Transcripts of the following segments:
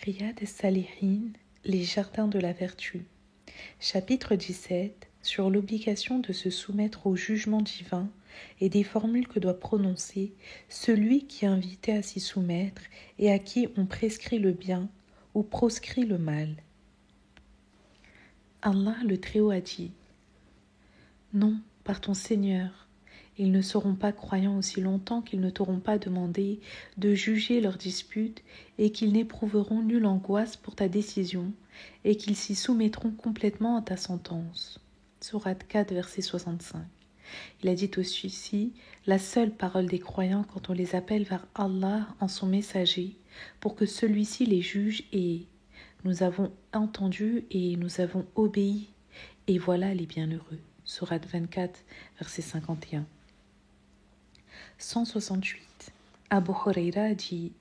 Riyad es-Salihin, les jardins de la vertu. Chapitre 17 sur l'obligation de se soumettre au jugement divin et des formules que doit prononcer celui qui est invité à s'y soumettre et à qui on prescrit le bien ou proscrit le mal. Allah le Très-Haut a dit : Non, par ton Seigneur, ils ne seront pas croyants aussi longtemps qu'ils ne t'auront pas demandé de juger leurs disputes et qu'ils n'éprouveront nulle angoisse pour ta décision et qu'ils s'y soumettront complètement à ta sentence. Sourate 4, verset 65. Il a dit aussi la seule parole des croyants quand on les appelle vers Allah en son messager pour que celui-ci les juge est « Nous avons entendu et nous avons obéi et voilà les bienheureux ». Sourate 24, verset 51. 168. Abu Huraira dit,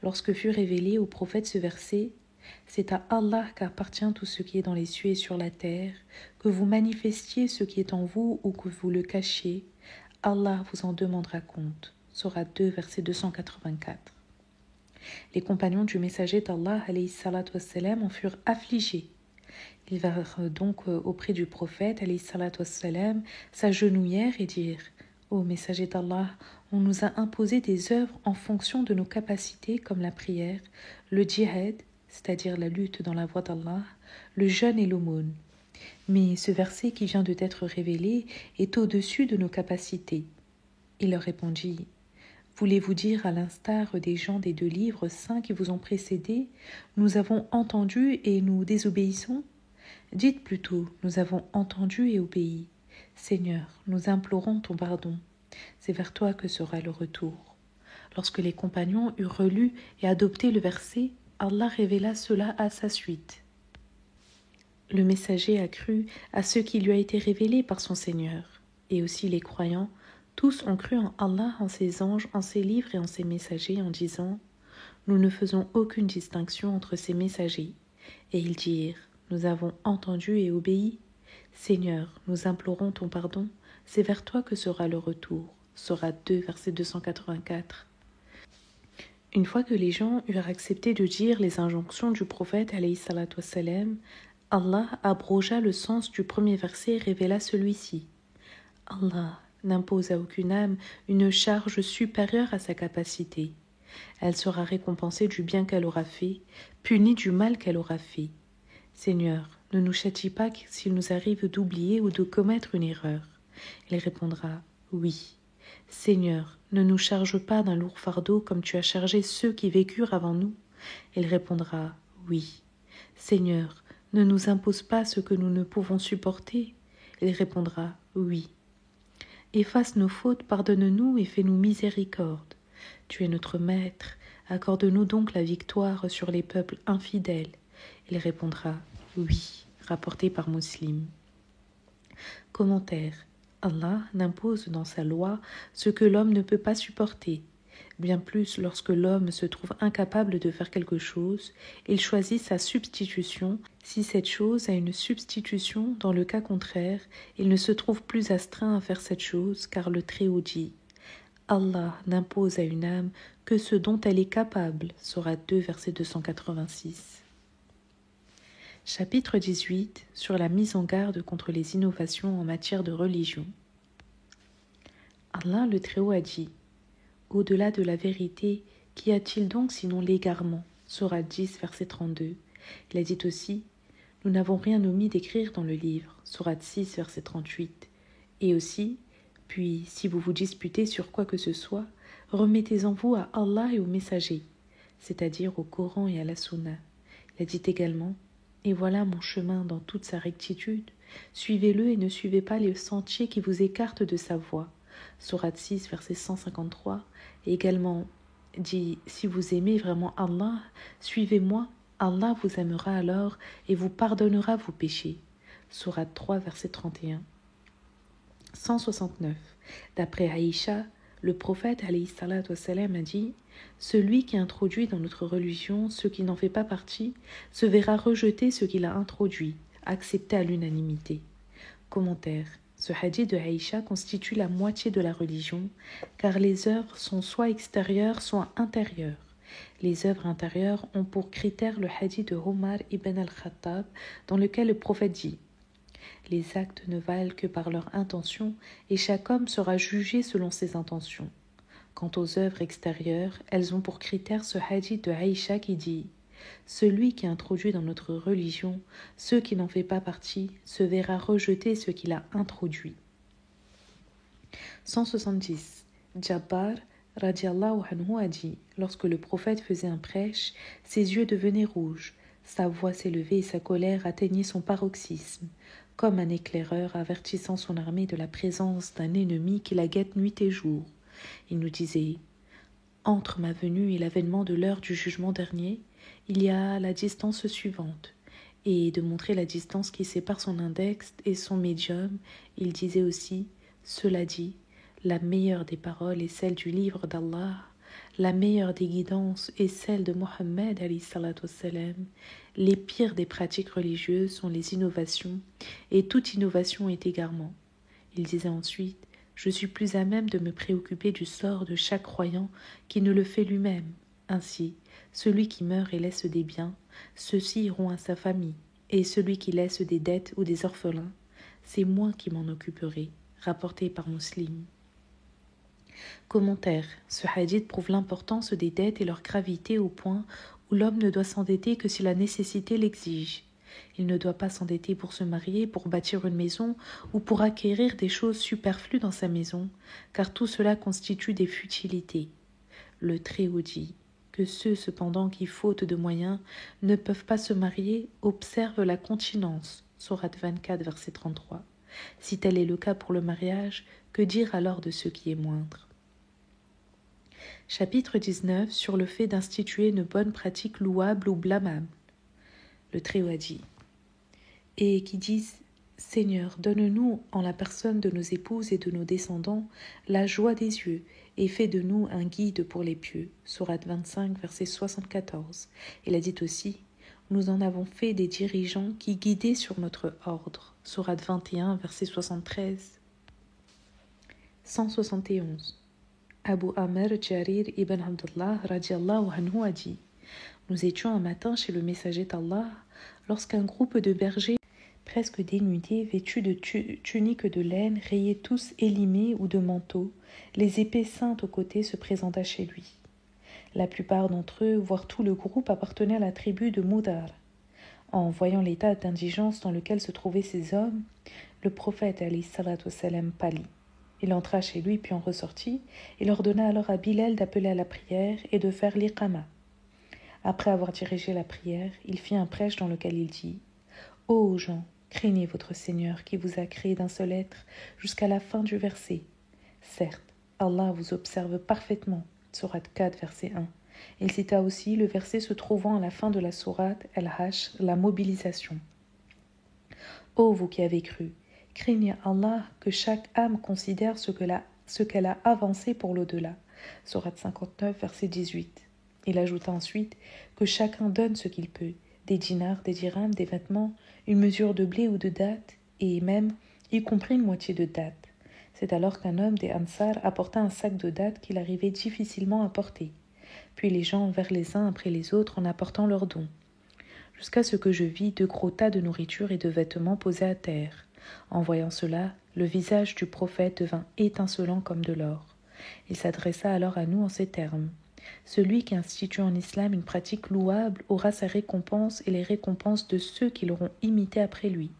lorsque fut révélé au prophète ce verset, « C'est à Allah qu'appartient tout ce qui est dans les cieux et sur la terre, que vous manifestiez ce qui est en vous ou que vous le cachiez, Allah vous en demandera compte. » Sourate 2, verset 284. Les compagnons du messager d'Allah alayhi salatu wassalam en furent affligés. Ils vinrent donc auprès du prophète alayhi salatu wassalam, s'agenouillèrent et dirent « Ô messager d'Allah, on nous a imposé des œuvres en fonction de nos capacités comme la prière, le djihad, c'est-à-dire la lutte dans la voie d'Allah, le jeûne et l'aumône. Mais ce verset qui vient de t'être révélé est au-dessus de nos capacités. » Il leur répondit : « Voulez-vous dire à l'instar des gens des 2 livres saints qui vous ont précédés, nous avons entendu et nous désobéissons ? Dites plutôt, nous avons entendu et obéi. Seigneur, nous implorons ton pardon. C'est vers toi que sera le retour. » Lorsque les compagnons eurent relu et adopté le verset, Allah révéla cela à sa suite. Le messager a cru à ce qui lui a été révélé par son Seigneur, et aussi les croyants, tous ont cru en Allah, en ses anges, en ses livres et en ses messagers, en disant « Nous ne faisons aucune distinction entre ces messagers. » Et ils dirent « Nous avons entendu et obéi. Seigneur, nous implorons ton pardon, c'est vers toi que sera le retour. » Sourate 2, verset 284. Une fois que les gens eurent accepté de dire les injonctions du prophète alayhi salatu wassalam, Allah abrogea le sens du premier verset et révéla celui-ci. Allah n'impose à aucune âme une charge supérieure à sa capacité. Elle sera récompensée du bien qu'elle aura fait, punie du mal qu'elle aura fait. Seigneur, ne nous châtie pas s'il nous arrive d'oublier ou de commettre une erreur. Il répondra oui. Seigneur, ne nous charge pas d'un lourd fardeau comme tu as chargé ceux qui vécurent avant nous. Il répondra oui. Seigneur, ne nous impose pas ce que nous ne pouvons supporter. Il répondra oui. Efface nos fautes, pardonne-nous et fais-nous miséricorde. Tu es notre maître, accorde-nous donc la victoire sur les peuples infidèles. Il répondra oui, rapporté par Muslim. Commentaire. Allah n'impose dans sa loi ce que l'homme ne peut pas supporter. Bien plus, lorsque l'homme se trouve incapable de faire quelque chose, il choisit sa substitution si cette chose a une substitution. Dans le cas contraire, il ne se trouve plus astreint à faire cette chose, car le Très-Haut dit « Allah n'impose à une âme que ce dont elle est capable » Sourate 2, verset 286. Chapitre 18 sur la mise en garde contre les innovations en matière de religion. Allah le Très-Haut a dit : au-delà de la vérité, qu'y a-t-il donc sinon l'égarement ? Sourate 10, verset 32. Il a dit aussi : nous n'avons rien omis d'écrire dans le livre. Sourate 6, verset 38. Et aussi : puis, si vous vous disputez sur quoi que ce soit, remettez-en vous à Allah et au messager, c'est-à-dire au Coran et à la Sunna. Il a dit également : et voilà mon chemin dans toute sa rectitude. Suivez-le et ne suivez pas les sentiers qui vous écartent de sa voie. Sourate 6, verset 153. Et également dit : si vous aimez vraiment Allah, suivez-moi, Allah vous aimera alors et vous pardonnera vos péchés. Sourate 3, verset 31. 169. D'après Aïcha, le prophète alayhi salatu wassalam a dit : celui qui introduit dans notre religion ce qui n'en fait pas partie se verra rejeter ce qu'il a introduit, accepté à l'unanimité. Commentaire. Ce hadith de Aïcha constitue la moitié de la religion, car les œuvres sont soit extérieures, soit intérieures. Les œuvres intérieures ont pour critère le hadith de Omar ibn al-Khattab, dans lequel le prophète dit « Les actes ne valent que par leur intention, et chaque homme sera jugé selon ses intentions. » Quant aux œuvres extérieures, elles ont pour critère ce hadith de Aïcha qui dit « Celui qui introduit dans notre religion ceux qui n'en fait pas partie se verra rejeter ce qu'il a introduit. » 170. Jabbar radiallahu anhu a dit « Lorsque le prophète faisait un prêche, ses yeux devenaient rouges, sa voix s'élevait et sa colère atteignait son paroxysme, comme un éclaireur avertissant son armée de la présence d'un ennemi qui la guette nuit et jour. Il nous disait « Entre ma venue et l'avènement de l'heure du jugement dernier, il y a la distance suivante. » Et de montrer la distance qui sépare son index et son médium, il disait aussi « Cela dit, la meilleure des paroles est celle du livre d'Allah, la meilleure des guidances est celle de Mohammed alayhi salatu wassalam. Les pires des pratiques religieuses sont les innovations, et toute innovation est égarement. » Il disait ensuite « Je suis plus à même de me préoccuper du sort de chaque croyant qui ne le fait lui-même. Ainsi, celui qui meurt et laisse des biens, ceux-ci iront à sa famille, et celui qui laisse des dettes ou des orphelins, c'est moi qui m'en occuperai. » Rapporté par Muslim. Commentaire. Ce hadith prouve l'importance des dettes et leur gravité au point où l'homme ne doit s'endetter que si la nécessité l'exige. Il ne doit pas s'endetter pour se marier, pour bâtir une maison ou pour acquérir des choses superflues dans sa maison, car tout cela constitue des futilités. Le Très-Haut dit que ceux cependant qui, faute de moyens, ne peuvent pas se marier, observent la continence. Sourate 24, verset 33. Si tel est le cas pour le mariage, que dire alors de ce qui est moindre? Chapitre 19 sur le fait d'instituer une bonne pratique louable ou blâmable. Le Très-Haut a dit et qui disent Seigneur, donne-nous en la personne de nos épouses et de nos descendants la joie des yeux et fais de nous un guide pour les pieux. Sourate 25, verset 74. Il a dit aussi nous en avons fait des dirigeants qui guidaient sur notre ordre. Sourate 21, verset 73. 171. Abu Amr Jarir ibn Abdullah radiallahu anhu a dit nous étions un matin chez le messager d'Allah lorsqu'un groupe de bergers presque dénudés, vêtus de tuniques de laine, rayés tous élimés ou de manteaux, les épées ceintes aux côtés se présenta chez lui. La plupart d'entre eux, voire tout le groupe, appartenaient à la tribu de Moudar. En voyant l'état d'indigence dans lequel se trouvaient ces hommes, le prophète alayhi salatu wassalam pâlit. Il entra chez lui puis en ressortit. Il ordonna alors à Bilal d'appeler à la prière et de faire l'iqama. Après avoir dirigé la prière, il fit un prêche dans lequel il dit « Ô gens, craignez votre Seigneur qui vous a créé d'un seul être jusqu'à la fin du verset. Certes, Allah vous observe parfaitement. » Sourate 4, verset 1. Il cita aussi le verset se trouvant à la fin de la sourate Al-Hashr, la mobilisation. Ô vous qui avez cru, craignez Allah que chaque âme considère ce qu'elle a avancé pour l'au-delà. Sourate 59, verset 18. Il ajouta ensuite que chacun donne ce qu'il peut, des dinars, des dirhams, des vêtements, une mesure de blé ou de dattes, et même, y compris une moitié de dattes. C'est alors qu'un homme des Ansar apporta un sac de dattes qu'il arrivait difficilement à porter. Puis les gens envers les uns après les autres en apportant leurs dons. Jusqu'à ce que je vis 2 gros tas de nourriture et de vêtements posés à terre. En voyant cela, le visage du prophète devint étincelant comme de l'or. Il s'adressa alors à nous en ces termes. Celui qui institue en islam une pratique louable aura sa récompense et les récompenses de ceux qui l'auront imité après lui,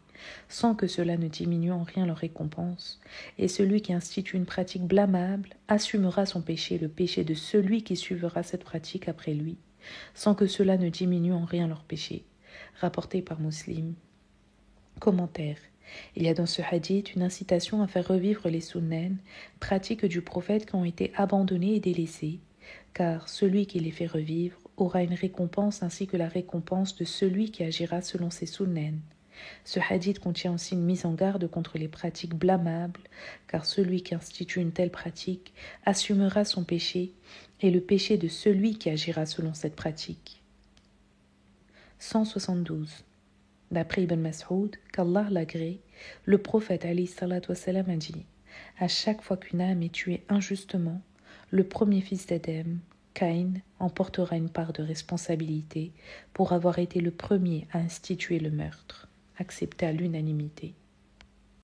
sans que cela ne diminue en rien leur récompense. Et celui qui institue une pratique blâmable assumera son péché, le péché de celui qui suivra cette pratique après lui, sans que cela ne diminue en rien leur péché. Rapporté par Muslim. Commentaire. Il y a dans ce hadith une incitation à faire revivre les sunnens, pratiques du prophète qui ont été abandonnées et délaissées, car celui qui les fait revivre aura une récompense ainsi que la récompense de celui qui agira selon ses sunnens. Ce hadith contient aussi une mise en garde contre les pratiques blâmables, car celui qui institue une telle pratique assumera son péché et le péché de celui qui agira selon cette pratique. 172. D'après Ibn Mas'ud, qu'Allah l'agrée, le prophète alayhi salatu wassalam a dit « À chaque fois qu'une âme est tuée injustement, le premier fils d'Adam, Caïn en portera une part de responsabilité pour avoir été le premier à instituer le meurtre, accepté à l'unanimité.